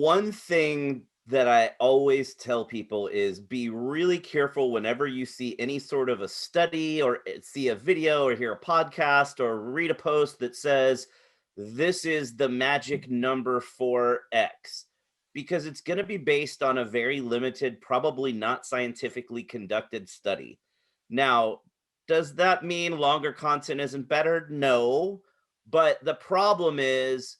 one thing that I always tell people is be really careful whenever you see any sort of a study or see a video or hear a podcast or read a post that says, this is the magic number for X, because it's going to be based on a very limited, probably not scientifically conducted study. Now, does that mean longer content isn't better? No. But the problem is,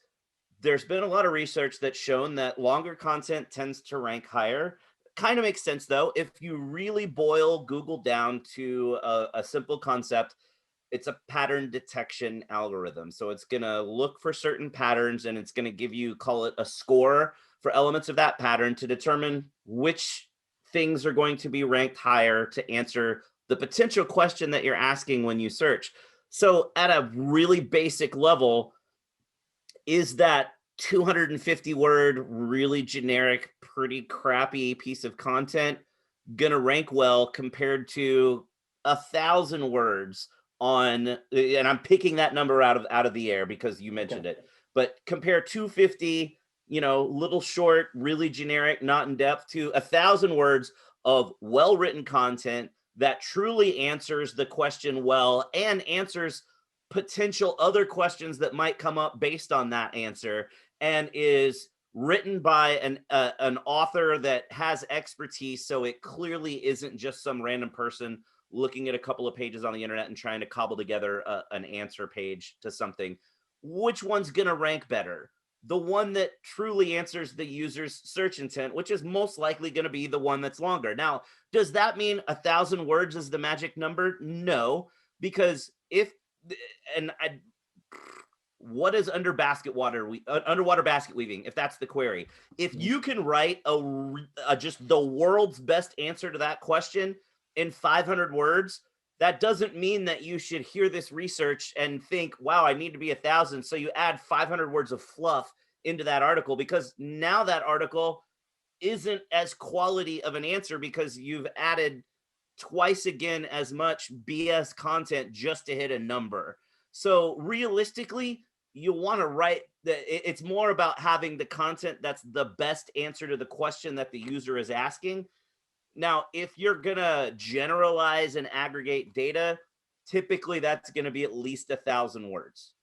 there's been a lot of research that's shown that longer content tends to rank higher. Kind of makes sense though. If you really boil Google down to a simple concept, it's a pattern detection algorithm. So it's going to look for certain patterns and it's going to give you, call it a score for elements of that pattern to determine which things are going to be ranked higher to answer the potential question that you're asking when you search. So at a really basic level, is that 250 word, really generic, pretty crappy piece of content gonna rank well compared to 1,000 words on, and I'm picking that number out of the air because you mentioned it, but compare 250, little short, really generic, not in depth, to 1,000 words of well-written content that truly answers the question well and answers potential other questions that might come up based on that answer, and is written by an author that has expertise. So it clearly isn't just some random person looking at a couple of pages on the internet and trying to cobble together an answer page to something. Which one's going to rank better? The one that truly answers the user's search intent, which is most likely going to be the one that's longer. Now, does that mean 1,000 words is the magic number? No, because what is underwater basket weaving, if that's the query? If you can write just the world's best answer to that question in 500 words, that doesn't mean that you should hear this research and think, wow, I need to be 1,000. So you add 500 words of fluff into that article, because now that article isn't as quality of an answer because you've added twice again as much BS content just to hit a number. So realistically, you want to write it's more about having the content that's the best answer to the question that the user is asking. Now, if you're going to generalize and aggregate data, typically that's going to be at least 1,000 words.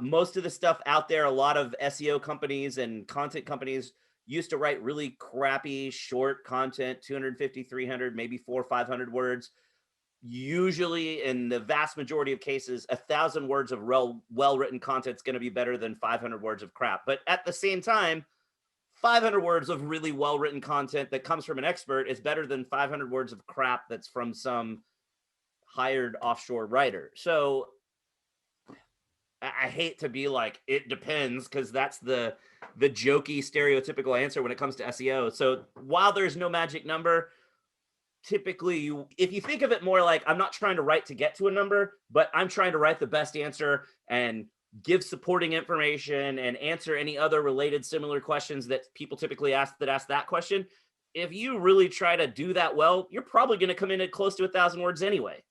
Most of the stuff out there, a lot of SEO companies and content companies used to write really crappy short content, 250, 300, maybe 400 or 500 words. Usually, in the vast majority of cases, 1,000 words of well-written content is going to be better than 500 words of crap. But at the same time, 500 words of really well-written content that comes from an expert is better than 500 words of crap that's from some hired offshore writer. So I hate to be like, it depends, because that's the jokey, stereotypical answer when it comes to SEO. So while there's no magic number, typically, if you think of it more like, I'm not trying to write to get to a number, but I'm trying to write the best answer and give supporting information and answer any other related similar questions that people typically ask that question. If you really try to do that well, you're probably going to come in at close to 1,000 words anyway.